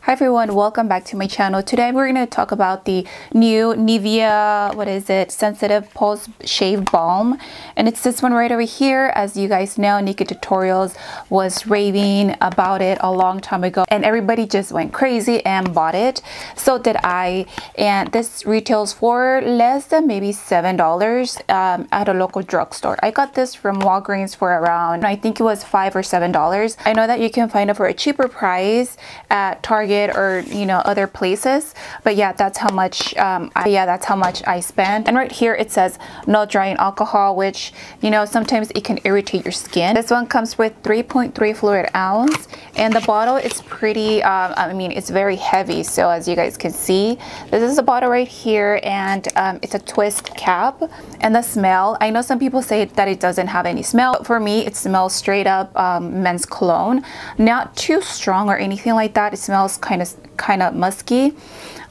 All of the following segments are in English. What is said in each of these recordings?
Hi everyone, welcome back to my channel. Today we're going to talk about the new Nivea, Sensitive Pulse Shave Balm. And it's this one right over here. As you guys know, Nika Tutorials was raving about it a long time ago. And everybody just went crazy and bought it. So did I. And this retails for less than maybe $7 at a local drugstore. I got this from Walgreens for around, I think it was $5 or $7. I know that you can find it for a cheaper price at Target or other places, but yeah, that's how much I spent. And right here it says no drying alcohol, which sometimes it can irritate your skin. This one comes with 3.3 fluid ounce, and the bottle is pretty it's very heavy. So as you guys can see, this is a bottle right here, and it's a twist cap. And the smell, I know some people say that it doesn't have any smell, but for me it smells straight up men's cologne. Not too strong or anything like that. It smells kind of musky,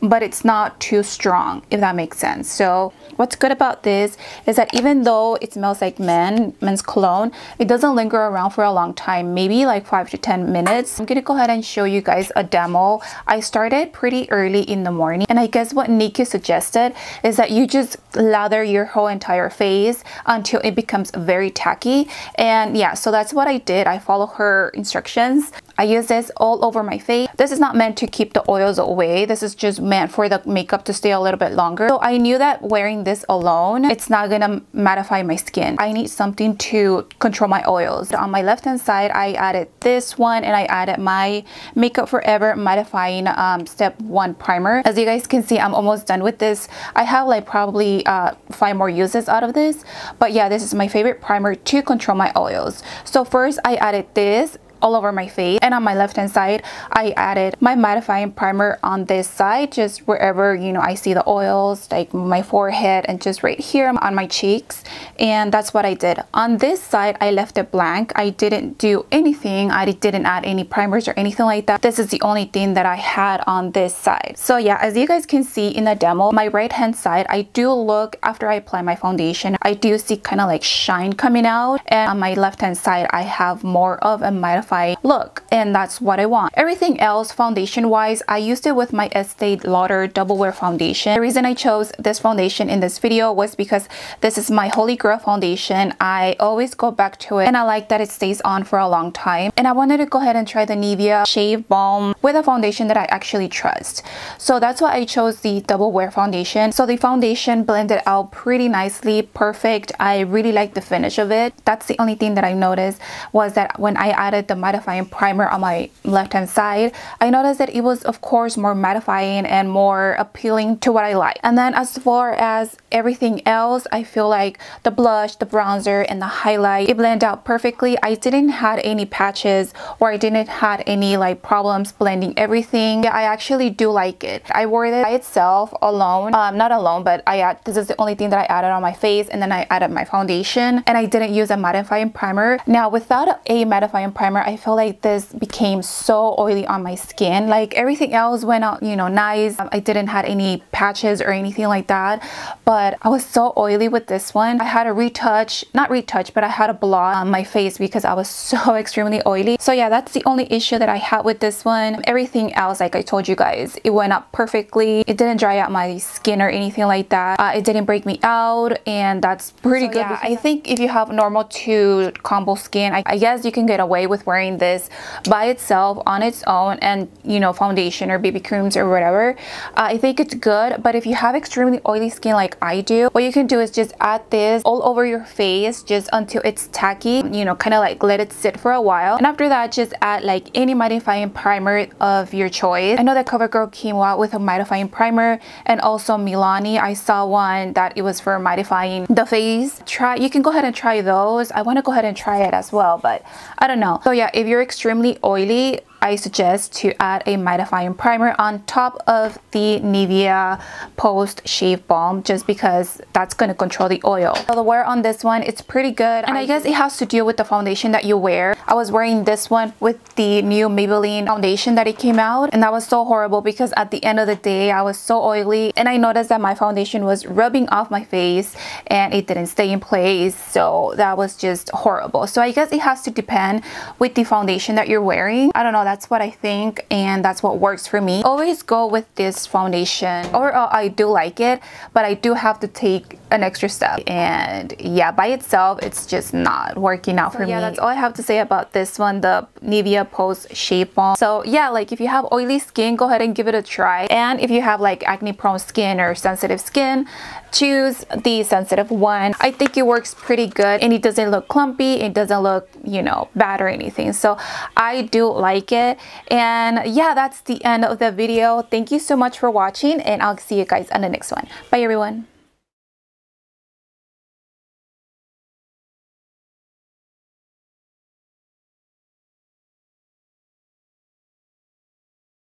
but it's not too strong, if that makes sense. So what's good about this is that even though it smells like men's cologne, it doesn't linger around for a long time, maybe like 5 to 10 minutes. I'm gonna go ahead and show you guys a demo. I started pretty early in the morning, and I guess what Nikki suggested is that you just lather your whole entire face until it becomes very tacky. And yeah, so that's what I did. I follow her instructions. I use this all over my face. This is not meant to keep the oils away. This is just meant for the makeup to stay a little bit longer. So I knew that wearing this alone, it's not gonna mattify my skin. I need something to control my oils. On my left hand side, I added this one, and I added my Makeup Forever mattifying step 1 primer. As you guys can see, I'm almost done with this. I have like probably 5 more uses out of this, but yeah, this is my favorite primer to control my oils. So first I added this all over my face, and on my left hand side I added my mattifying primer on this side, just wherever I see the oils, like my forehead and just right here on my cheeks. And that's what I did. On this side I left it blank. I didn't do anything. I didn't add any primers or anything like that. This is the only thing that I had on this side. So yeah, as you guys can see in the demo, my right hand side, I do look, after I apply my foundation, I do see kind of like shine coming out, and on my left hand side I have more of a mattifying look, and that's what I want. Everything else foundation wise, I used it with my Estee Lauder Double Wear foundation. The reason I chose this foundation in this video was because this is my holy grail foundation. I always go back to it, and I like that it stays on for a long time. And I wanted to go ahead and try the Nivea Shave Balm with a foundation that I actually trust. So that's why I chose the Double Wear foundation. So the foundation blended out pretty nicely, perfect. I really like the finish of it. That's the only thing that I noticed, was that when I added the mattifying primer on my left hand side, I noticed that it was of course more mattifying and more appealing to what I like. And then as far as everything else, I feel like the blush, the bronzer, and the highlight, it blended out perfectly. I didn't have any patches, or I didn't have any like problems blending everything. Yeah, I actually do like it. I wore it by itself alone, not alone, but this is the only thing that I added on my face, and then I added my foundation, and I didn't use a mattifying primer. Now without a mattifying primer, I feel like this became so oily on my skin. Like everything else went out nice. I didn't have any patches or anything like that, but I was so oily with this one. I had a not retouch, but I had a blot on my face because I was so extremely oily. So yeah, that's the only issue that I had with this one. Everything else, like I told you guys, it went up perfectly. It didn't dry out my skin or anything like that. It didn't break me out, and that's pretty good. Yeah, I think if you have normal to combo skin, I guess you can get away with wearing this by itself on its own, and foundation or BB creams or whatever. I think it's good. But if you have extremely oily skin like I do, what you can do is just add this all over your face just until it's tacky, kind of like let it sit for a while, and after that just add like any mattifying primer of your choice. I know that CoverGirl came out with a mattifying primer, and also Milani, I saw one that it was for mattifying the face. You can go ahead and try those. I want to go ahead and try it as well, but I don't know. So yeah, if you're extremely oily, I suggest to add a mattifying primer on top of the Nivea Post Shave Balm, just because that's going to control the oil. So the wear on this one, it's pretty good, and I guess it has to do with the foundation that you wear. I was wearing this one with the new Maybelline foundation that it came out, and that was so horrible because at the end of the day I was so oily, and I noticed that my foundation was rubbing off my face and it didn't stay in place. So that was just horrible. So I guess it has to depend with the foundation that you're wearing. I don't know, that's what I think, and that's what works for me. Always go with this foundation. Overall, I do like it, but I do have to take an extra step, and yeah, by itself it's just not working out for me. Yeah, that's all I have to say about this one, the Nivea Pose Shave Balm. So yeah, like if you have oily skin, go ahead and give it a try, and if you have like acne prone skin or sensitive skin, choose the sensitive one. I think it works pretty good, and it doesn't look clumpy, it doesn't look, you know, bad or anything. So I do like it. And yeah, that's the end of the video. Thank you so much for watching, and I'll see you guys on the next one. Bye everyone.